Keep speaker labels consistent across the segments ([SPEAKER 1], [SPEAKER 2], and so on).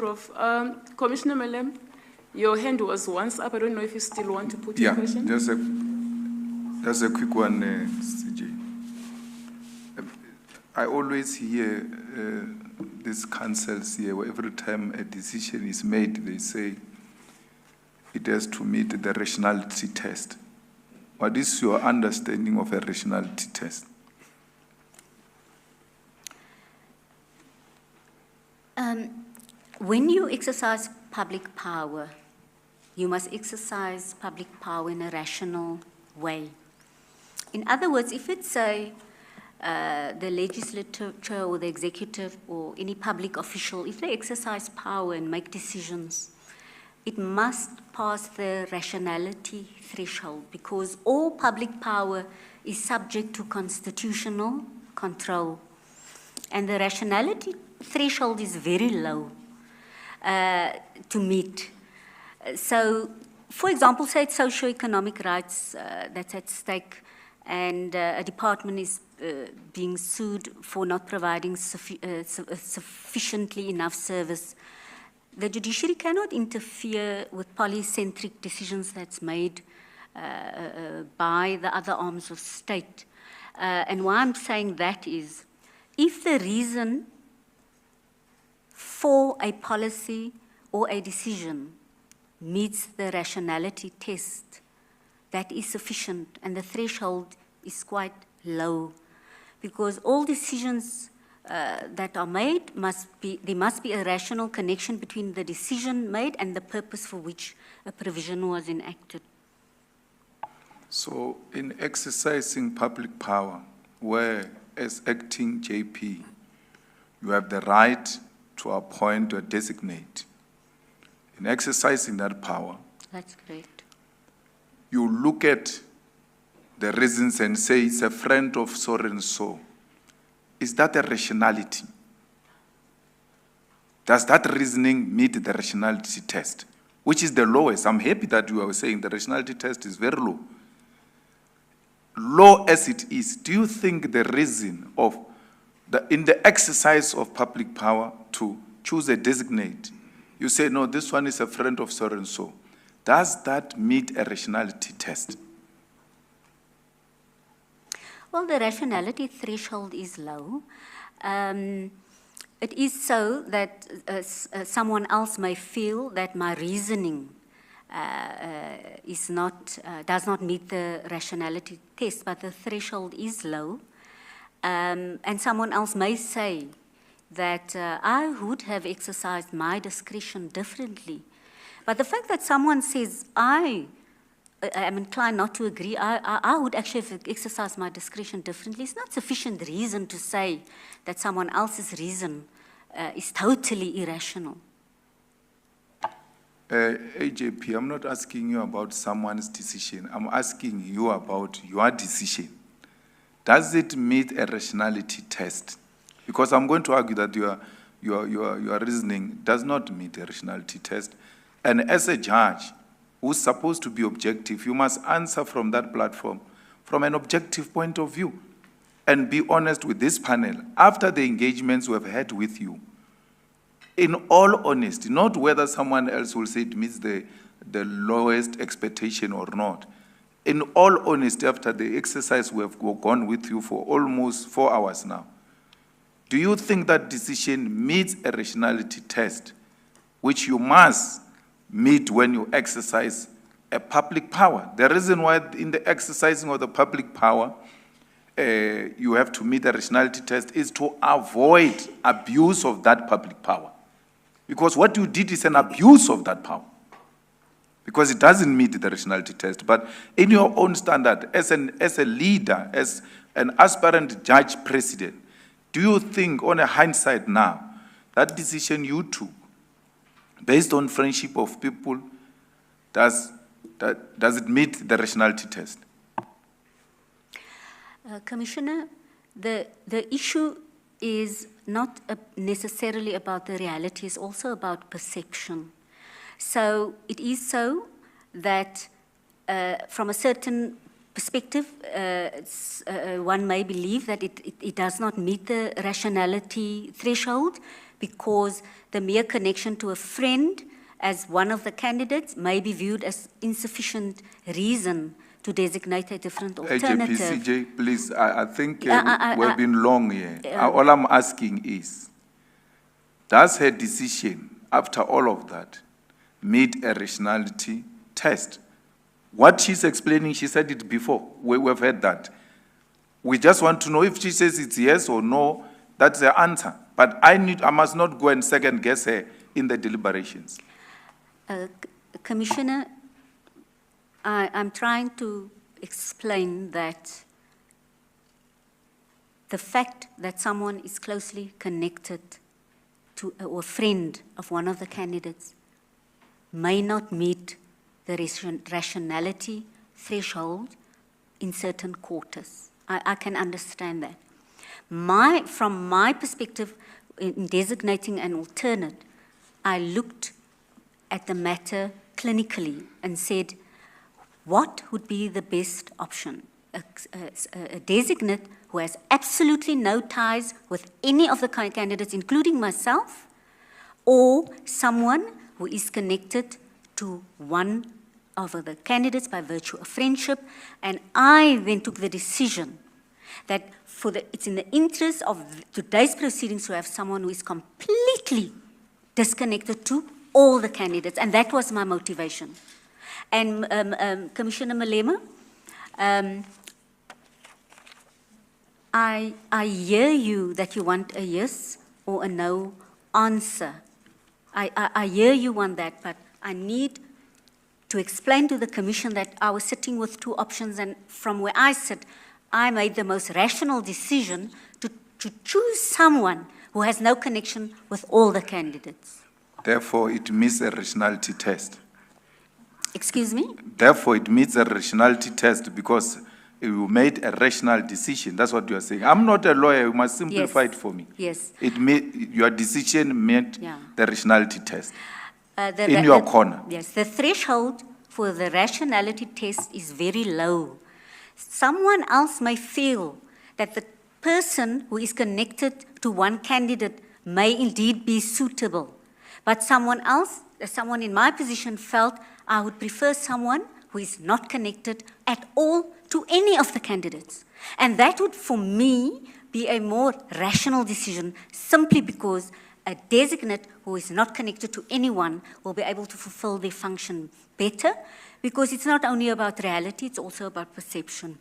[SPEAKER 1] Prof. Commissioner Malem, your hand was once up. I don't know if you still want to put your question.
[SPEAKER 2] Just a quick one, CJ. I always hear these councils here, where every time a decision is made, they say it has to meet the rationality test. What is your understanding of a rationality test?
[SPEAKER 3] When you exercise public power, you must exercise public power in a rational way. In other words, if it's the legislature or the executive or any public official, if they exercise power and make decisions, it must pass the rationality threshold, because all public power is subject to constitutional control. And the rationality threshold is very low to meet. So, for example, say it's socio-economic rights that's at stake, and a department is being sued for not providing sufficiently enough service. The judiciary cannot interfere with polycentric decisions that's made by the other arms of state. And why I'm saying that is, if the reason for a policy or a decision meets the rationality test, that is sufficient, and the threshold is quite low, because all decisions that are made there must be a rational connection between the decision made and the purpose for which a provision was enacted.
[SPEAKER 2] So, in exercising public power, where as acting JP, you have the right to appoint or designate. In exercising that power,
[SPEAKER 3] that's correct,
[SPEAKER 2] you look at the reasons and say it's a friend of so and so. Is that a rationality? Does that reasoning meet the rationality test, which is the lowest? I'm happy that you are saying the rationality test is very low. Low as it is, do you think the reason of in the exercise of public power to choose a designate, you say, no, this one is a friend of so and so, does that meet a rationality test?
[SPEAKER 3] Well, the rationality threshold is low. It is so that someone else may feel that my reasoning does not meet the rationality test, but the threshold is low. And someone else may say that I would have exercised my discretion differently. But the fact that someone says, I am inclined not to agree, I would actually have exercised my discretion differently, it's not sufficient reason to say that someone else's reason is totally irrational.
[SPEAKER 2] AJP, I'm not asking you about someone's decision. I'm asking you about your decision. Does it meet a rationality test? Because I'm going to argue that your reasoning does not meet a rationality test. And as a judge who's supposed to be objective, you must answer from that platform from an objective point of view and be honest with this panel. After the engagements we have had with you, in all honesty, not whether someone else will say it meets the lowest expectation or not. In all honesty, after the exercise we have gone with you for almost 4 hours now, do you think that decision meets a rationality test, which you must meet when you exercise a public power? The reason why in the exercising of the public power, you have to meet the rationality test is to avoid abuse of that public power. Because what you did is an abuse of that power. Because it doesn't meet the rationality test. But in your own standard, as a leader, as an aspirant judge president, do you think, on a hindsight now, that decision you took, based on friendship of people, does it meet the rationality test?
[SPEAKER 3] Commissioner, the issue is not necessarily about the reality, it's also about perception. So it is so that from a certain perspective, one may believe that it does not meet the rationality threshold because the mere connection to a friend as one of the candidates may be viewed as insufficient reason to designate a different alternative.
[SPEAKER 2] AJPCJ, please, I think
[SPEAKER 3] I-
[SPEAKER 2] we've been long here. All I'm asking is, does her decision, after all of that, meet a rationality test? What she's explaining, she said it before. We've heard that. We just want to know if she says it's yes or no, that's the answer. But I must not go and second guess her in the deliberations.
[SPEAKER 3] Commissioner, I'm trying to explain that the fact that someone is closely connected to or a friend of one of the candidates may not meet the rationality threshold in certain quarters. I can understand that. From my perspective, in designating an alternate, I looked at the matter clinically and said, what would be the best option? A designate who has absolutely no ties with any of the candidates, including myself, or someone who is connected to one of the candidates by virtue of friendship. And I then took the decision that it's in the interest of today's proceedings to have someone who is completely disconnected to all the candidates, and that was my motivation. And Commissioner Malema, I hear you that you want a yes or a no answer. I hear you want that, but I need to explain to the Commission that I was sitting with two options, and from where I sit, I made the most rational decision to choose someone who has no connection with all the candidates.
[SPEAKER 2] Therefore, it meets a rationality test.
[SPEAKER 3] Excuse me?
[SPEAKER 2] Therefore, it meets a rationality test because you made a rational decision. That's what you are saying. I'm not a lawyer. You must simplify it for me.
[SPEAKER 3] Yes.
[SPEAKER 2] Your decision met the rationality test in
[SPEAKER 3] your
[SPEAKER 2] corner.
[SPEAKER 3] Yes. The threshold for the rationality test is very low. Someone else may feel that the person who is connected to one candidate may indeed be suitable. But someone else, someone in my position felt I would prefer someone who is not connected at all to any of the candidates. And that would, for me, be a more rational decision simply because a designate who is not connected to anyone will be able to fulfill their function better, because it's not only about reality, it's also about perception.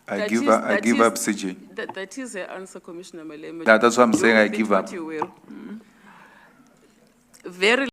[SPEAKER 2] I give up, CJ.
[SPEAKER 1] That is the answer, Commissioner Malema.
[SPEAKER 2] That's what I'm saying, I
[SPEAKER 1] Do
[SPEAKER 2] give
[SPEAKER 1] with
[SPEAKER 2] up.
[SPEAKER 1] what you will. Very